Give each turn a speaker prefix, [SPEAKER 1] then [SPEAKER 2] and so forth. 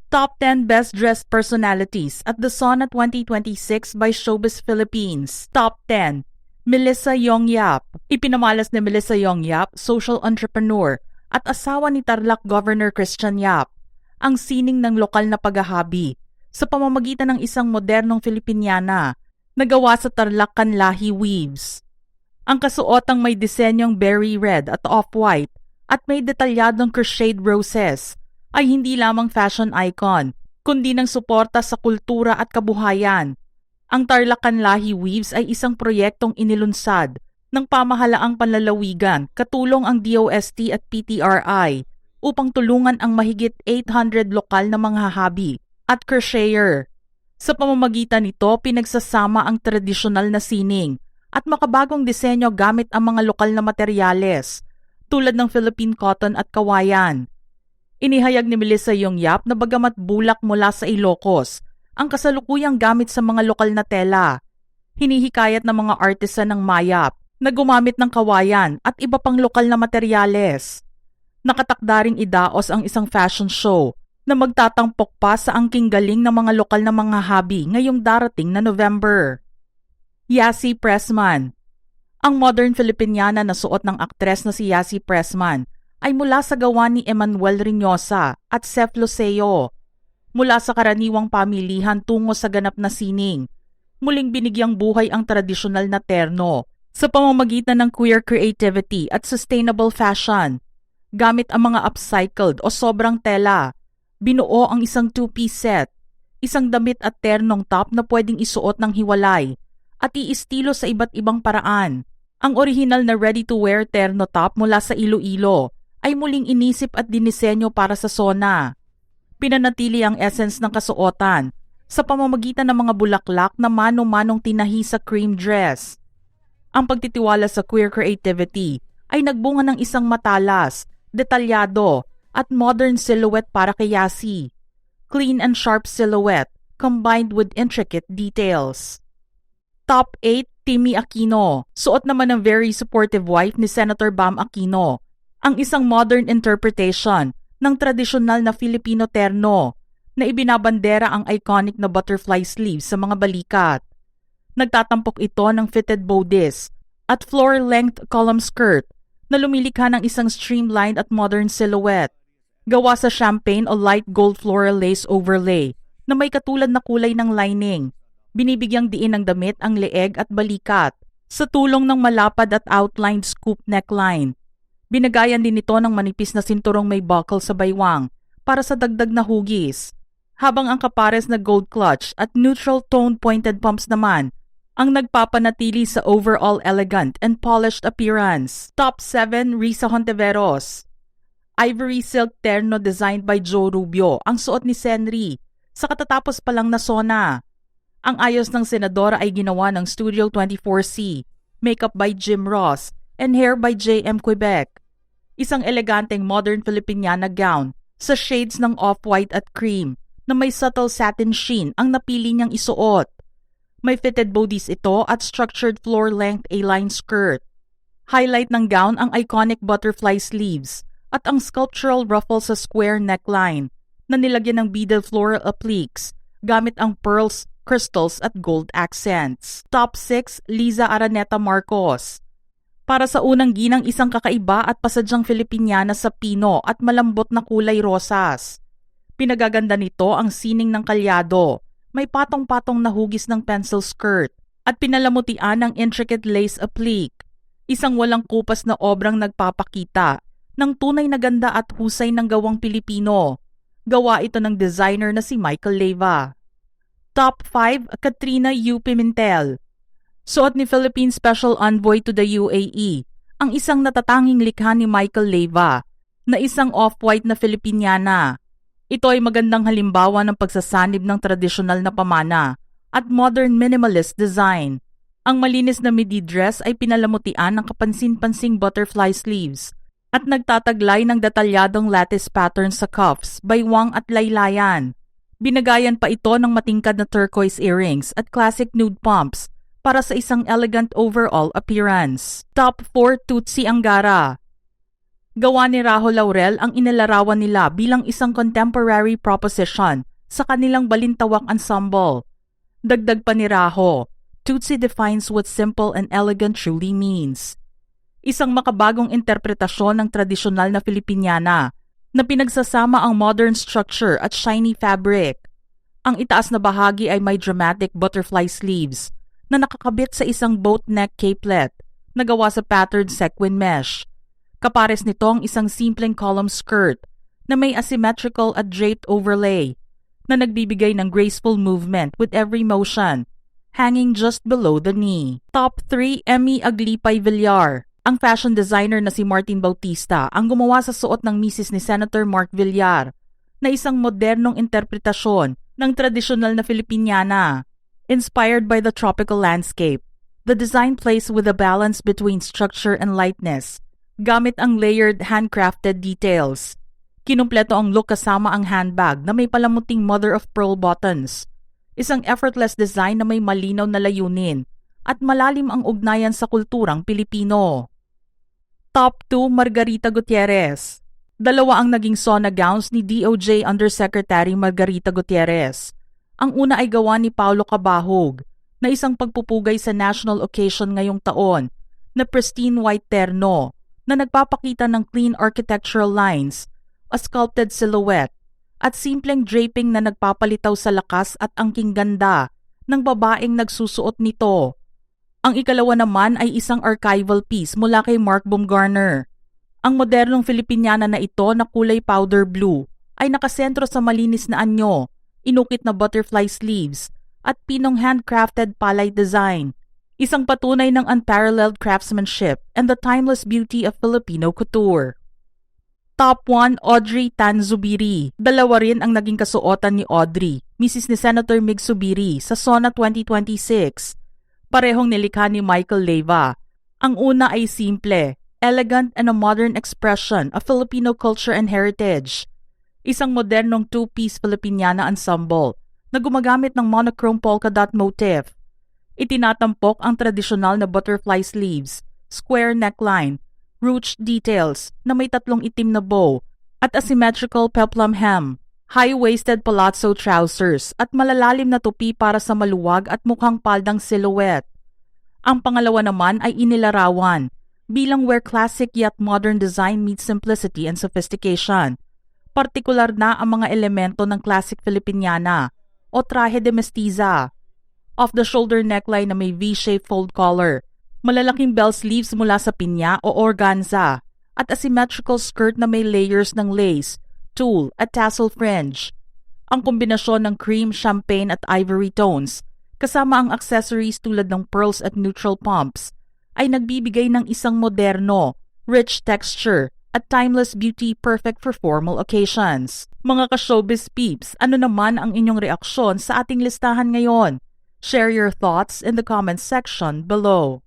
[SPEAKER 1] Top 10 Best Dressed Personalities at the SONA 2026 by Showbiz Philippines. Top 10. Melissa Yongyap. Ipinamalas ni Melissa Yongyap, social entrepreneur at asawa ni Tarlac Governor Christian Yap, ang sining ng lokal na paghahabi sa pamamagitan ng isang modernong Filipiniana na gawa sa Tarlac Kanlahi Weaves. Ang kasuotang may disenyong berry red at off-white at may detalyadong crocheted roses ay hindi lamang fashion icon, kundi ng suporta sa kultura at kabuhayan. Ang Tarlac Kanlahi Weaves ay isang proyektong inilunsad ng pamahalaang panlalawigan, katulong ang DOST at PTRI upang tulungan ang mahigit 800 lokal na manghahabi at crocheter. Sa pamamagitan nito, pinagsasama ang tradisyonal na sining at makabagong disenyo gamit ang mga lokal na materyales tulad ng Philippine cotton at kawayan. Inihayag ni Melissa Yongyap na bagamat bulak mula sa Ilocos ang kasalukuyang gamit sa mga lokal na tela, hinihikayat ng mga artisan ng Mayap na gumamit ng kawayan at iba pang lokal na materyales. Nakatakda ring idaos ang isang fashion show na magtatampok pa sa angking galing ng mga lokal na mga habi ngayong darating na November. Yasi Pressman. Ang modern Filipiniana na suot ng aktres na si Yasi Pressman ay mula sa gawa ni Emmanuel Riñosa at Seth Loseo. Mula sa karaniwang pamilihan tungo sa ganap na sining, muling binigyang buhay ang tradisyonal na terno sa pamamagitan ng queer creativity at sustainable fashion. Gamit ang mga upcycled o sobrang tela, binuo ang isang two-piece set, isang damit at ternong top na pwedeng isuot ng hiwalay at iistilo sa iba't ibang paraan. Ang orihinal na ready-to-wear terno top mula sa Iloilo ay muling inisip at dinisenyo para sa SONA. Pinanatili ang essence ng kasuotan sa pamamagitan ng mga bulaklak na mano-manong tinahi sa cream dress. Ang pagtitiwala sa queer creativity ay nagbunga ng isang matalas, detalyado at modern silhouette para kay Yasi. Clean and sharp silhouette combined with intricate details. Top 8. Timmy Aquino. Suot naman ng very supportive wife ni Senator Bam Aquino ang isang modern interpretation ng tradisyonal na Filipino terno na ibinabandera ang iconic na butterfly sleeves sa mga balikat. Nagtatampok ito ng fitted bodice at floor-length column skirt na lumilikha ng isang streamlined at modern silhouette. Gawa sa champagne o light gold floral lace overlay na may katulad na kulay ng lining. Binibigyang diin ng damit ang leeg at balikat sa tulong ng malapad at outlined scoop neckline. Binagayan din ito ng manipis na sinturong may buckle sa baywang para sa dagdag na hugis, habang ang kapares na gold clutch at neutral tone pointed pumps naman ang nagpapanatili sa overall elegant and polished appearance. Top 7. Risa Hontiveros. Ivory silk terno designed by Joe Rubio ang suot ni Senri sa katatapos pa lang na SONA. Ang ayos ng senadora ay ginawa ng Studio 24C, makeup by Jim Ross, and hair by JM Quebec. Isang eleganteng modern Filipiniana gown sa shades ng off-white at cream na may subtle satin sheen ang napili niyang isuot. May fitted bodice ito at structured floor-length A-line skirt. Highlight ng gown ang iconic butterfly sleeves at ang sculptural ruffle sa square neckline na nilagyan ng beaded floral appliques gamit ang pearls, crystals at gold accents. Top 6. Liza Araneta Marcos. Para sa unang ginang isang kakaiba at pasadyang Filipiniana sa pino at malambot na kulay rosas. Pinagaganda nito ang sining ng kalyado, may patong-patong na hugis ng pencil skirt at pinalamutian ng intricate lace applique. Isang walang kupas na obrang nagpapakita ng tunay na ganda at husay ng gawang Pilipino. Gawa ito ng designer na si Michael Leyva. Top 5. Katrina U. Pimentel. Suot ni Philippine Special Envoy to the UAE ang isang natatanging likha ni Michael Leyva na isang off-white na Filipiniana. Ito ay magandang halimbawa ng pagsasanib ng tradisyonal na pamana at modern minimalist design. Ang malinis na midi dress ay pinalamutian ng kapansin-pansing butterfly sleeves at nagtataglay ng detalyadong lattice pattern sa cuffs, baywang at laylayan. Binagayan pa ito ng matingkad na turquoise earrings at classic nude pumps para sa isang elegant overall appearance. Top 4. Tutsi Angara. Gawa ni Raho Laurel ang inilarawan nila bilang isang contemporary proposition sa kanilang Balintawak ensemble. Dagdag pa ni Raho, Tutsi defines what simple and elegant truly means. Isang makabagong interpretasyon ng tradisyonal na Filipiniana na pinagsasama ang modern structure at shiny fabric. Ang itaas na bahagi ay may dramatic butterfly sleeves na nakakabit sa isang boat neck capelet na gawa sa patterned sequin mesh. Kapares nito ang isang simpleng column skirt na may asymmetrical at draped overlay na nagbibigay ng graceful movement with every motion, hanging just below the knee. Top 3, Emmy Aglipay Villar. Ang fashion designer na si Martin Bautista ang gumawa sa suot ng misis ni Senator Mark Villar na isang modernong interpretasyon ng tradisyonal na Filipiniana. Inspired by the tropical landscape, the design plays with a balance between structure and lightness, gamit ang layered handcrafted details. Kinumpleto ang look kasama ang handbag na may palamuting mother-of-pearl buttons. Isang effortless design na may malinaw na layunin at malalim ang ugnayan sa kulturang Pilipino. Top 2, Margarita Gutierrez. Dalawa ang naging SONA gowns ni DOJ Undersecretary Margarita Gutierrez. Ang una ay gawa ni Paulo Cabahog na isang pagpupugay sa national occasion ngayong taon na pristine white terno na nagpapakita ng clean architectural lines, a sculpted silhouette, at simpleng draping na nagpapalitaw sa lakas at angking ganda ng babaeng nagsusuot nito. Ang ikalawa naman ay isang archival piece mula kay Mark Baumgartner. Ang modernong Filipiniana na ito na kulay powder blue ay nakasentro sa malinis na anyo, inukit na butterfly sleeves, at pinong handcrafted palay design. Isang patunay ng unparalleled craftsmanship and the timeless beauty of Filipino couture. Top 1, Audrey Tan Zubiri. Dalawa rin ang naging kasuotan ni Audrey, Mrs. ni Senator Mig Zubiri, sa SONA 2026. Parehong nilikha ni Michael Leyva. Ang una ay simple, elegant and a modern expression of Filipino culture and heritage. Isang modernong two-piece Filipiniana ensemble na gumagamit ng monochrome polka dot motif. Itinatampok ang tradisyonal na butterfly sleeves, square neckline, ruched details na may tatlong itim na bow at asymmetrical peplum hem, high-waisted palazzo trousers at malalalim na tupi para sa maluwag at mukhang paldang silhouette. Ang pangalawa naman ay inilarawan bilang where classic yet modern design meets simplicity and sophistication. Partikular na ang mga elemento ng classic Filipiniana o traje de mestiza. Off-the-shoulder neckline na may V-shaped fold collar, malalaking bell sleeves mula sa pinya o organza, at asymmetrical skirt na may layers ng lace, tulle at tassel fringe. Ang kombinasyon ng cream, champagne at ivory tones, kasama ang accessories tulad ng pearls at neutral pumps, ay nagbibigay ng isang moderno, rich texture at timeless beauty perfect for formal occasions. Mga ka-showbiz peeps, ano naman ang inyong reaksyon sa ating listahan ngayon? Share your thoughts in the comments section below.